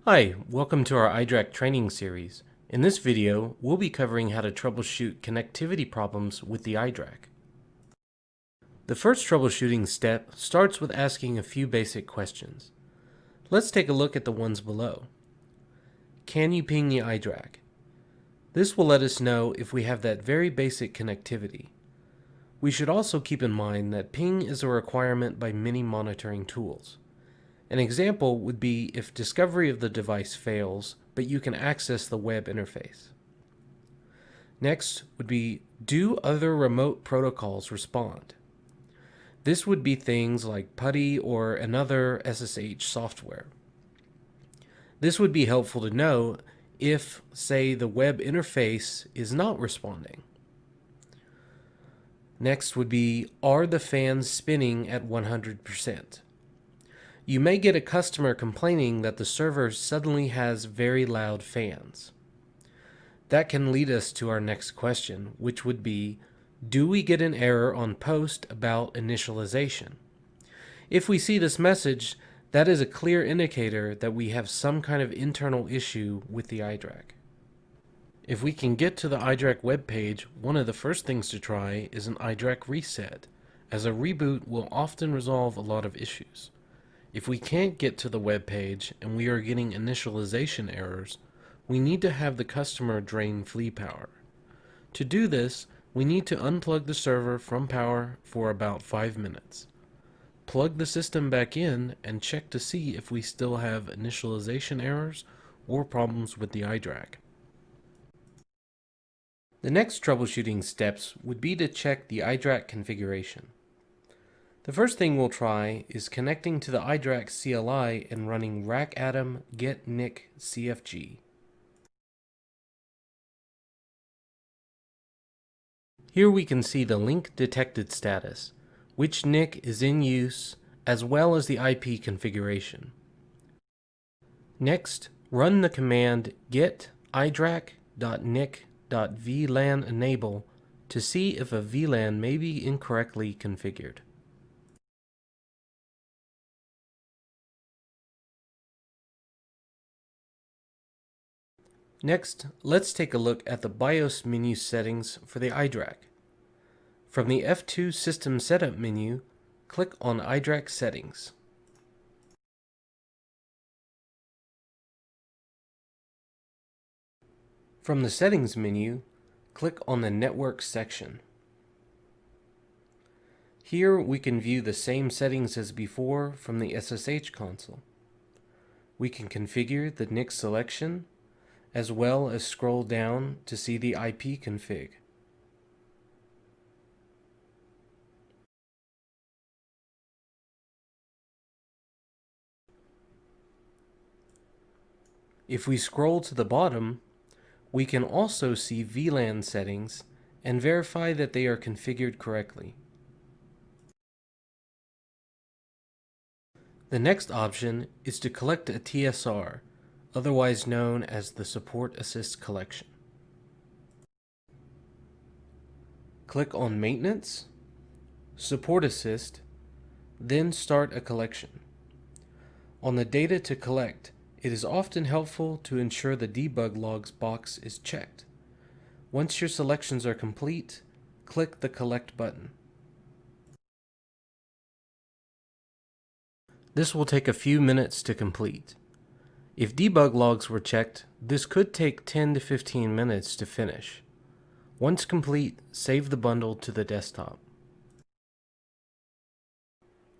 Hi, welcome to our iDRAC training series. In this video, we'll be covering how to troubleshoot connectivity problems with the iDRAC. The first troubleshooting step starts with asking a few basic questions. Let's take a look at the ones below. Can you ping the iDRAC? This will let us know if we have that very basic connectivity. We should also keep in mind that ping is a requirement by many monitoring tools. An example would be if discovery of the device fails, but you can access the web interface. Next would be, do other remote protocols respond? This would be things like PuTTY or another SSH software. This would be helpful to know if, say, the web interface is not responding. Next would be, are the fans spinning at 100%? You may get a customer complaining that the server suddenly has very loud fans. That can lead us to our next question, which would be, do we get an error on post about initialization? If we see this message, that is a clear indicator that we have some kind of internal issue with the iDRAC. If we can get to the iDRAC web page, one of the first things to try is an iDRAC reset, as a reboot will often resolve a lot of issues. If we can't get to the web page and we are getting initialization errors, we need to have the customer drain flea power. To do this, we need to unplug the server from power for about 5 minutes. Plug the system back in and check to see if we still have initialization errors or problems with the iDRAC. The next troubleshooting steps would be to check the iDRAC configuration. The first thing we'll try is connecting to the iDRAC CLI and running rackatom get nic cfg. Here we can see the link detected status, which NIC is in use, as well as the IP configuration. Next, run the command get idrac.nic.vlan enable to see if a VLAN may be incorrectly configured. Next, let's take a look at the BIOS menu settings for the iDRAC. From the F2 System Setup menu, click on iDRAC Settings. From the Settings menu, click on the Network section. Here we can view the same settings as before from the SSH console. We can configure the NIC selection, as well as scroll down to see the IP config. If we scroll to the bottom, we can also see VLAN settings and verify that they are configured correctly. The next option is to collect a TSR, otherwise known as the Support Assist collection. Click on Maintenance, Support Assist, then start a collection. On the Data to collect, it is often helpful to ensure the debug logs box is checked. Once your selections are complete, click the Collect button. This will take a few minutes to complete. If debug logs were checked, this could take 10 to 15 minutes to finish. Once complete, save the bundle to the desktop.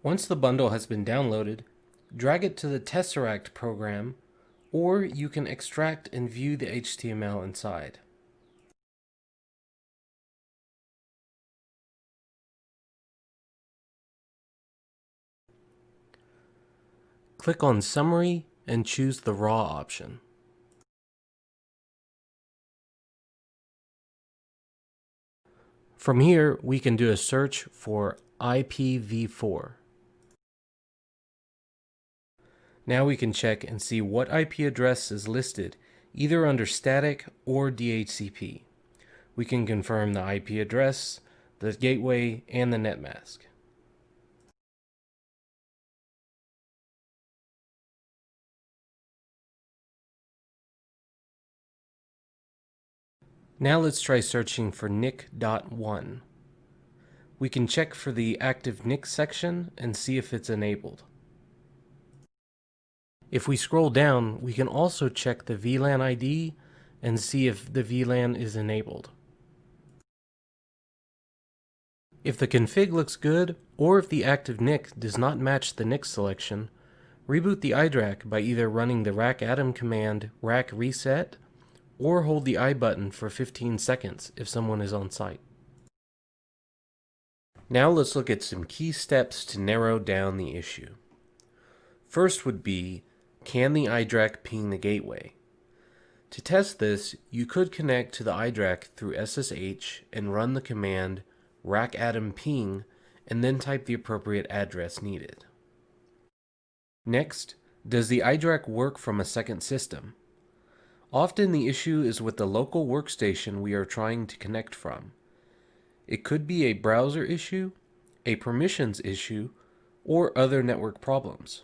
Once the bundle has been downloaded, drag it to the Tesseract program, or you can extract and view the HTML inside. Click on Summary and choose the RAW option. From here, we can do a search for IPv4. Now we can check and see what IP address is listed, either under static or DHCP. We can confirm the IP address, the gateway, and the netmask. Now let's try searching for NIC.1. We can check for the active NIC section and see if it's enabled. If we scroll down, we can also check the VLAN ID and see if the VLAN is enabled. If the config looks good, or if the active NIC does not match the NIC selection, reboot the iDRAC by either running the racadm command rack reset, or hold the I button for 15 seconds if someone is on site. Now let's look at some key steps to narrow down the issue. First would be, can the iDRAC ping the gateway? To test this, you could connect to the iDRAC through SSH and run the command racadm ping and then type the appropriate address needed. Next, does the iDRAC work from a second system? Often the issue is with the local workstation we are trying to connect from. It could be a browser issue, a permissions issue, or other network problems.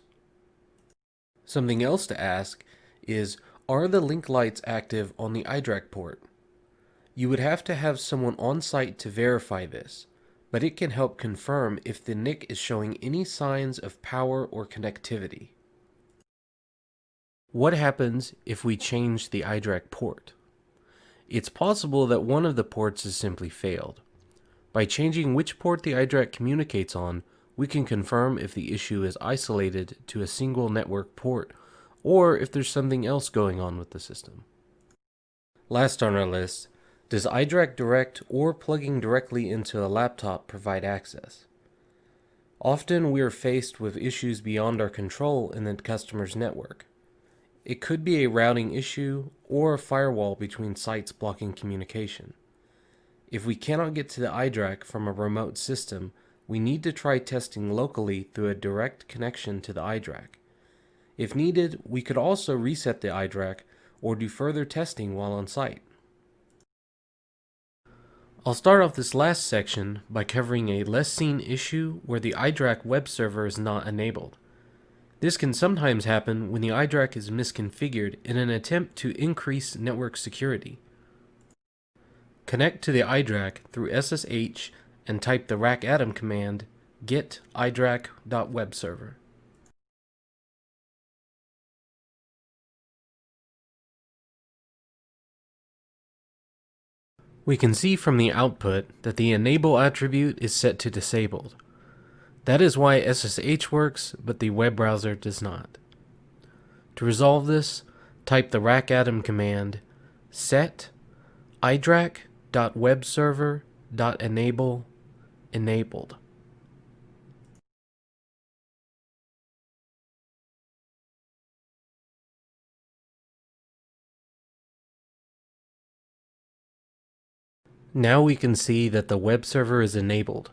Something else to ask is, are the link lights active on the iDRAC port? You would have to have someone on site to verify this, but it can help confirm if the NIC is showing any signs of power or connectivity. What happens if we change the iDRAC port? It's possible that one of the ports has simply failed. By changing which port the iDRAC communicates on, we can confirm if the issue is isolated to a single network port, or if there's something else going on with the system. Last on our list, does iDRAC Direct or plugging directly into a laptop provide access? Often we are faced with issues beyond our control in the customer's network. It could be a routing issue or a firewall between sites blocking communication. If we cannot get to the iDRAC from a remote system, we need to try testing locally through a direct connection to the iDRAC. If needed, we could also reset the iDRAC or do further testing while on site. I'll start off this last section by covering a less seen issue where the iDRAC web server is not enabled. This can sometimes happen when the iDRAC is misconfigured in an attempt to increase network security. Connect to the iDRAC through SSH and type the racadm command get idrac.webserver. We can see from the output that the enable attribute is set to disabled. That is why SSH works, but the web browser does not. To resolve this, type the racadm command set idrac.webserver.enable enabled. Now we can see that the web server is enabled.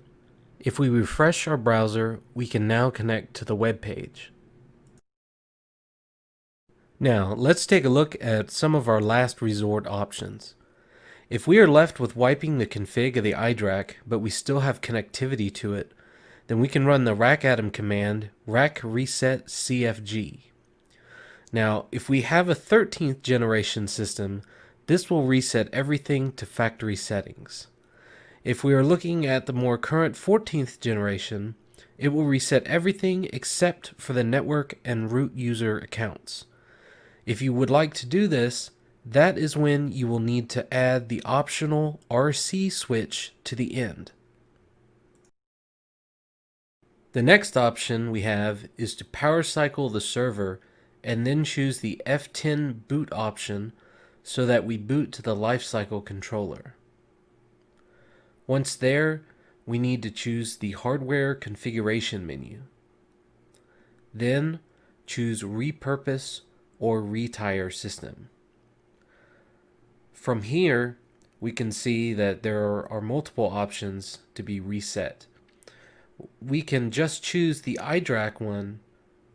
If we refresh our browser, we can now connect to the web page. Now, let's take a look at some of our last resort options. If we are left with wiping the config of the iDRAC, but we still have connectivity to it, then we can run the racadm command rack reset cfg. Now, if we have a 13th generation system, this will reset everything to factory settings. If we are looking at the more current 14th generation, it will reset everything except for the network and root user accounts. If you would like to do this, that is when you will need to add the optional RC switch to the end. The next option we have is to power cycle the server and then choose the F10 boot option so that we boot to the lifecycle controller. Once there, we need to choose the hardware configuration menu. Then choose repurpose or retire system. From here, we can see that there are multiple options to be reset. We can just choose the iDRAC one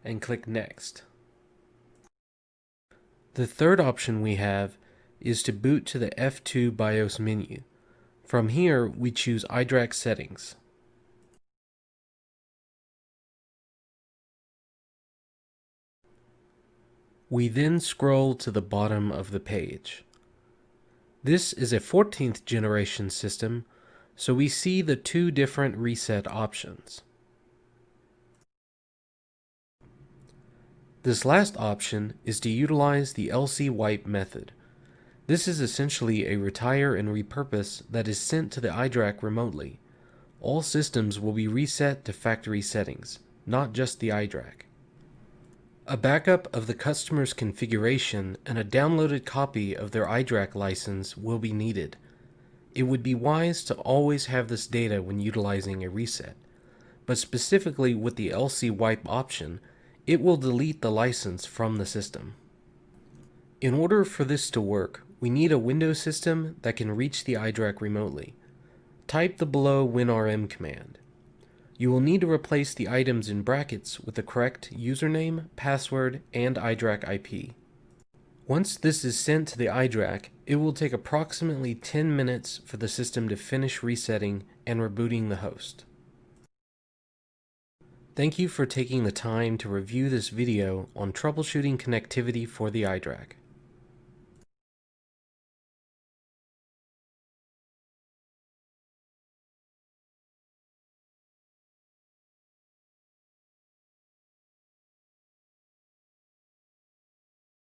and click next. The third option we have is to boot to the F2 BIOS menu. From here, we choose iDRAC settings. We then scroll to the bottom of the page. This is a 14th generation system, so we see the two different reset options. This last option is to utilize the LC wipe method. This is essentially a retire and repurpose that is sent to the iDRAC remotely. All systems will be reset to factory settings, not just the iDRAC. A backup of the customer's configuration and a downloaded copy of their iDRAC license will be needed. It would be wise to always have this data when utilizing a reset, but specifically with the LC wipe option, it will delete the license from the system. In order for this to work, we need a Windows system that can reach the iDRAC remotely. Type the below WinRM command. You will need to replace the items in brackets with the correct username, password, and iDRAC IP. Once this is sent to the iDRAC, it will take approximately 10 minutes for the system to finish resetting and rebooting the host. Thank you for taking the time to review this video on troubleshooting connectivity for the iDRAC.